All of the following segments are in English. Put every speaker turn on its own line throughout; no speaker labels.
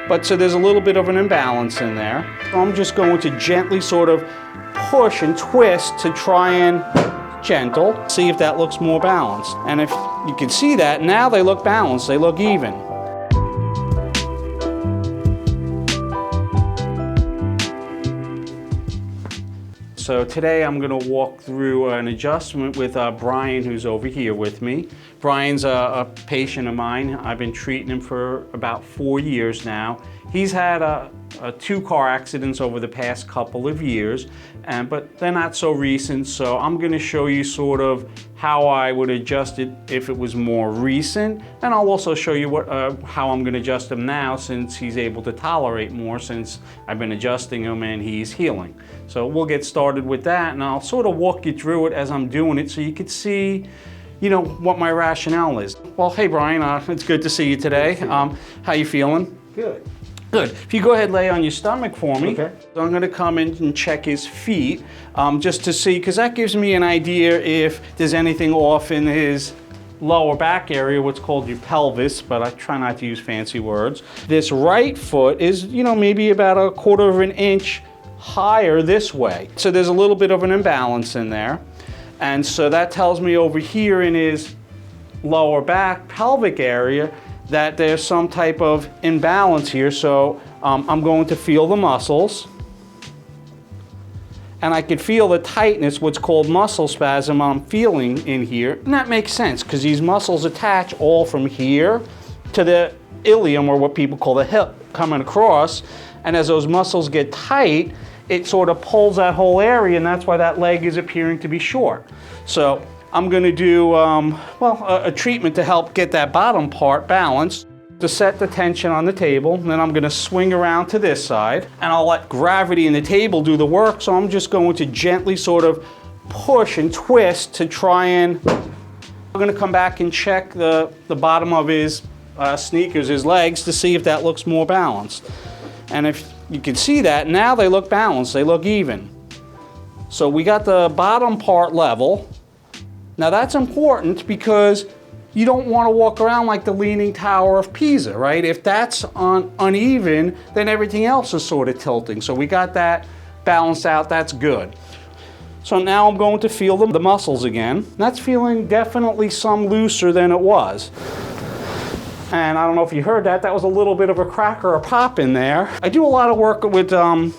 but so there's a little bit of an imbalance in there. So I'm just going to gently sort of push and twist to try and gentle, see if that looks more balanced. And if you can see that, now they look balanced, they look even. So today I'm going to walk through an adjustment with Brian, who's over here with me. Brian's a patient of mine. I've been treating him for about 4 years now. He's had 2 car accidents over the past couple of years, but they're not so recent, so I'm going to show you sort of how I would adjust it if it was more recent, and I'll also show you how I'm going to adjust him now since he's able to tolerate more since I've been adjusting him and he's healing. So we'll get started with that, and I'll sort of walk you through it as I'm doing it so you can see, you know, what my rationale is. Well, hey Brian, it's good to see you today. How you feeling?
Good.
Good. If you go ahead and lay on your stomach for me.
Okay.
So I'm going to come in and check his feet just to see, because that gives me an idea if there's anything off in his lower back area, what's called your pelvis, but I try not to use fancy words. This right foot is, you know, maybe about 1/4 of an inch higher this way. So there's a little bit of an imbalance in there. And so that tells me over here in his lower back pelvic area that there's some type of imbalance here. So I'm going to feel the muscles, and I can feel the tightness, what's called muscle spasm, I'm feeling in here. And that makes sense because these muscles attach all from here to the ilium, or what people call the hip, coming across. And as those muscles get tight, it sort of pulls that whole area, and that's why that leg is appearing to be short. So I'm going to do a treatment to help get that bottom part balanced, to set the tension on the table. And then I'm going to swing around to this side, and I'll let gravity in the table do the work. So I'm just going to gently sort of push and twist to try and... I'm going to come back and check the bottom of his sneakers, his legs, to see if that looks more balanced. And if you can see that, now they look balanced, they look even. So we got the bottom part level. Now that's important because you don't want to walk around like the Leaning Tower of Pisa, right? If that's uneven, then everything else is sort of tilting. So we got that balanced out, that's good. So now I'm going to feel the muscles again. That's feeling definitely some looser than it was. And I don't know if you heard that, that was a little bit of a crack or a pop in there. I do a lot of work with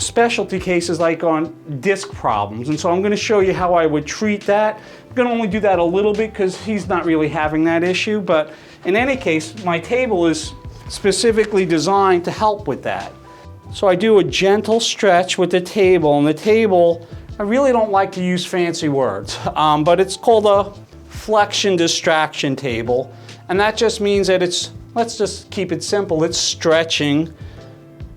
specialty cases like on disc problems, and so I'm going to show you how I would treat that. I'm going to only do that a little bit because he's not really having that issue, but in any case, my table is specifically designed to help with that. So I do a gentle stretch with the table, and the table, I really don't like to use fancy words, but it's called a flexion distraction table, and that just means that it's, let's just keep it simple, it's stretching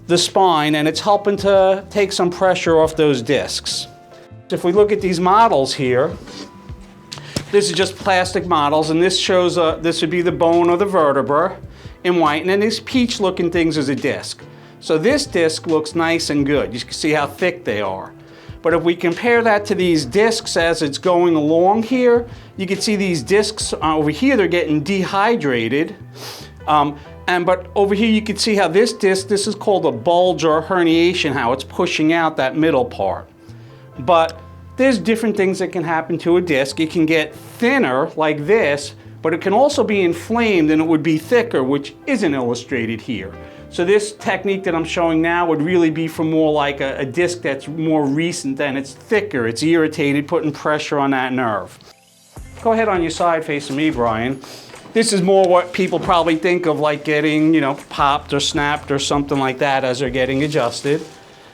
the spine and it's helping to take some pressure off those discs. If we look at these models here, this is just plastic models, and this shows, this would be the bone or the vertebra in white, and then these peach looking things is a disc. So this disc looks nice and good. You can see how thick they are. But if we compare that to these discs as it's going along here, you can see these discs over here, they're getting dehydrated. But over here you can see how this disc, this is called a bulge or herniation, how it's pushing out that middle part. But there's different things that can happen to a disc. It can get thinner like this, but it can also be inflamed and it would be thicker, which isn't illustrated here. So this technique that I'm showing now would really be for more like a disc that's more recent, and it's thicker, it's irritated, putting pressure on that nerve. Go ahead on your side facing me, Brian. This is more what people probably think of like getting, you know, popped or snapped or something like that as they're getting adjusted.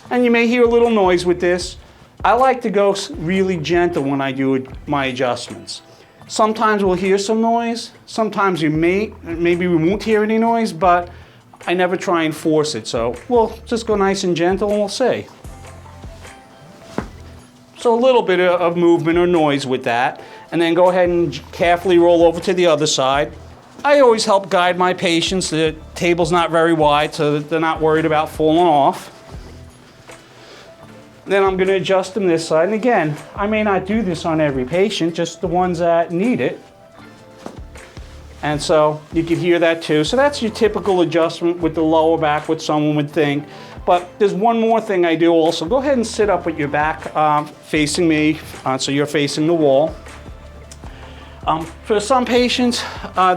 And you may hear a little noise with this. I like to go really gentle when I do my adjustments. Sometimes we'll hear some noise, sometimes maybe we won't hear any noise, but I never try and force it, so we'll just go nice and gentle and we'll see. So a little bit of movement or noise with that, and then go ahead and carefully roll over to the other side. I always help guide my patients. The table's not very wide, so that they're not worried about falling off. Then I'm going to adjust them this side, and again, I may not do this on every patient, just the ones that need it. And so you can hear that too. So that's your typical adjustment with the lower back, what someone would think. But there's one more thing I do also. Go ahead and sit up with your back facing me, so you're facing the wall. For some patients,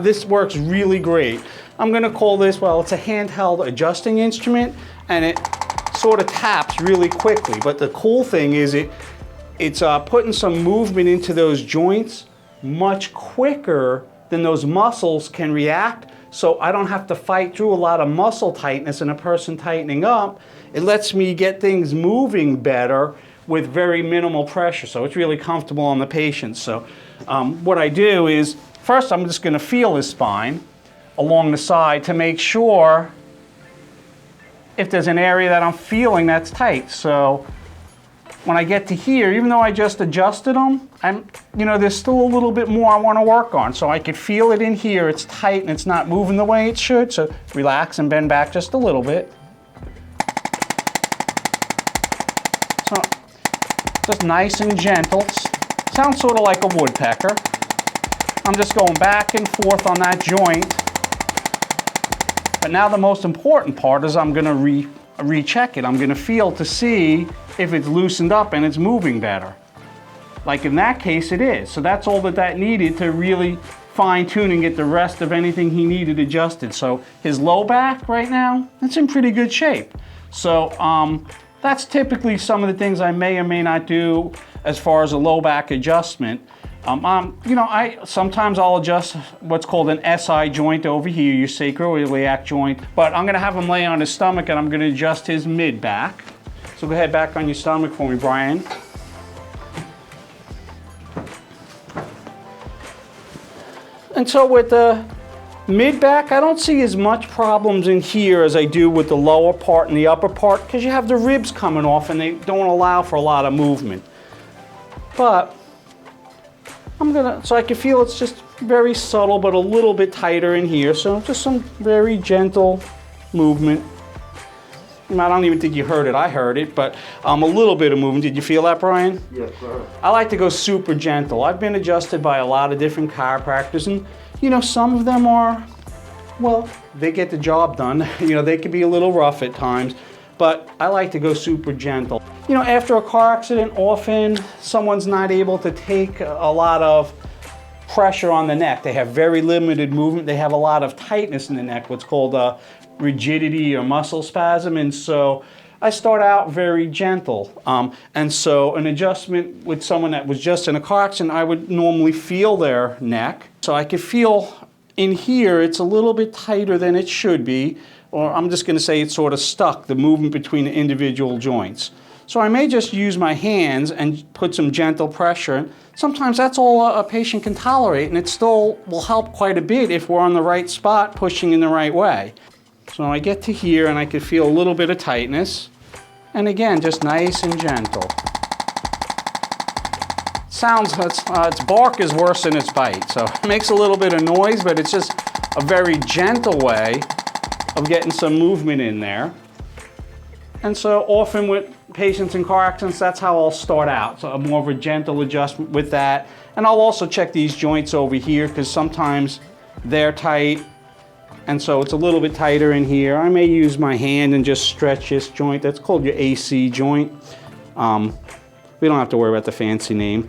this works really great. I'm gonna call this, well, it's a handheld adjusting instrument, and it sort of taps really quickly. But the cool thing is it's putting some movement into those joints much quicker than those muscles can react. So I don't have to fight through a lot of muscle tightness and a person tightening up. It lets me get things moving better with very minimal pressure. So it's really comfortable on the patient. So what I do is, first I'm just gonna feel his spine along the side to make sure if there's an area that I'm feeling that's tight. So when I get to here, even though I just adjusted them, there's still a little bit more I want to work on. So I could feel it in here, it's tight and it's not moving the way it should. So relax and bend back just a little bit. So just nice and gentle. Sounds sort of like a woodpecker. I'm just going back and forth on that joint. But now the most important part is I'm going to recheck it. I'm going to feel to see if it's loosened up and it's moving better. Like in that case it is. So that's all that needed to really fine tune and get the rest of anything he needed adjusted. So his low back right now, it's in pretty good shape. So that's typically some of the things I may or may not do as far as a low back adjustment. Sometimes I'll adjust what's called an SI joint over here, your sacroiliac joint, but I'm gonna have him lay on his stomach and I'm gonna adjust his mid back. So go ahead back on your stomach for me, Brian. And so with the mid back, I don't see as much problems in here as I do with the lower part and the upper part, because you have the ribs coming off and they don't allow for a lot of movement. But so I can feel it's just very subtle, but a little bit tighter in here. So just some very gentle movement. I don't even think you heard it. I heard it, but a little bit of movement. Did you feel that, Brian?
Yes, sir.
I like to go super gentle. I've been adjusted by a lot of different chiropractors, and some of them are, well, they get the job done. They can be a little rough at times, but I like to go super gentle. After a car accident, often someone's not able to take a lot of pressure on the neck. They have very limited movement. They have a lot of tightness in the neck, what's called rigidity or muscle spasm. And so I start out very gentle. And so an adjustment with someone that was just in a car accident, I would normally feel their neck. So I could feel in here, it's a little bit tighter than it should be, or I'm just gonna say it's sort of stuck, the movement between the individual joints. So I may just use my hands and put some gentle pressure. Sometimes that's all a patient can tolerate, and it still will help quite a bit if we're on the right spot, pushing in the right way. So I get to here and I can feel a little bit of tightness. And again, just nice and gentle. Its bark is worse than its bite. So it makes a little bit of noise, but it's just a very gentle way of getting some movement in there. And so often with patients in car accidents, that's how I'll start out. So more of a gentle adjustment with that. And I'll also check these joints over here because sometimes they're tight. And so it's a little bit tighter in here. I may use my hand and just stretch this joint. That's called your AC joint. We don't have to worry about the fancy name.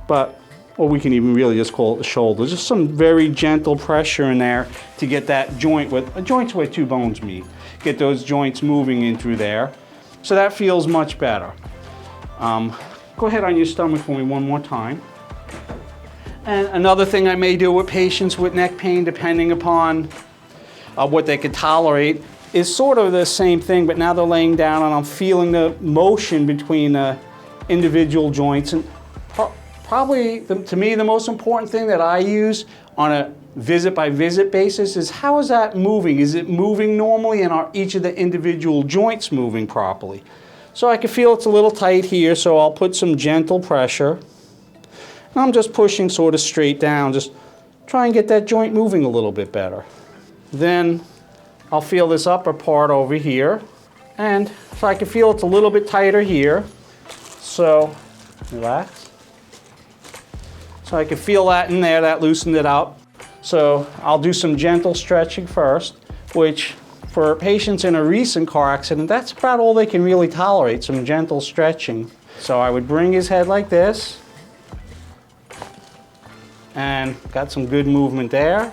Or we can even really just call it the shoulder. Just some very gentle pressure in there to get that joint a joint's where two bones meet. Get those joints moving in through there. So that feels much better. Go ahead on your stomach for me one more time. And another thing I may do with patients with neck pain, depending upon what they could tolerate, is sort of the same thing, but now they're laying down and I'm feeling the motion between individual joints. And probably, to me, the most important thing that I use on a visit-by-visit basis is how is that moving? Is it moving normally, and are each of the individual joints moving properly? So I can feel it's a little tight here, so I'll put some gentle pressure. And I'm just pushing sort of straight down, just try and get that joint moving a little bit better. Then I'll feel this upper part over here, and if I can feel it's a little bit tighter here, so relax. So I can feel that in there, that loosened it up. So I'll do some gentle stretching first, which for patients in a recent car accident, that's about all they can really tolerate, some gentle stretching. So I would bring his head like this, and got some good movement there,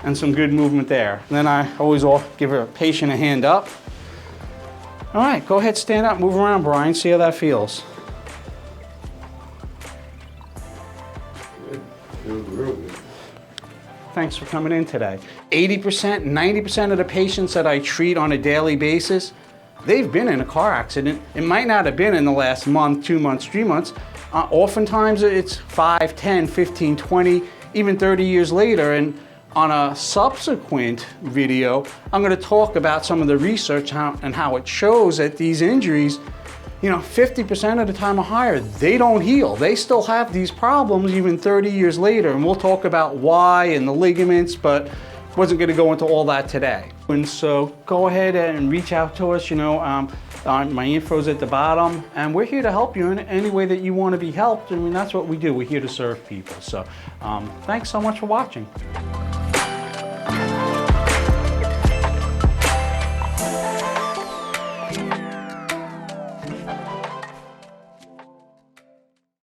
and some good movement there. And then I always give a patient a hand up. All right, go ahead, stand up, move around, Brian, see how that feels.
Feels real good.
Thanks for coming in today. 80%, 90% of the patients that I treat on a daily basis, they've been in a car accident. It might not have been in the last month, 2 months, 3 months. Oftentimes it's 5, 10, 15, 20, even 30 years later. And on a subsequent video, I'm going to talk about some of the research and how it shows that these injuries, 50% of the time or higher, they don't heal. They still have these problems even 30 years later. And we'll talk about why and the ligaments, but wasn't going to go into all that today. And so go ahead and reach out to us. My info's at the bottom, and we're here to help you in any way that you want to be helped. I mean, that's what we do. We're here to serve people. So thanks so much for watching.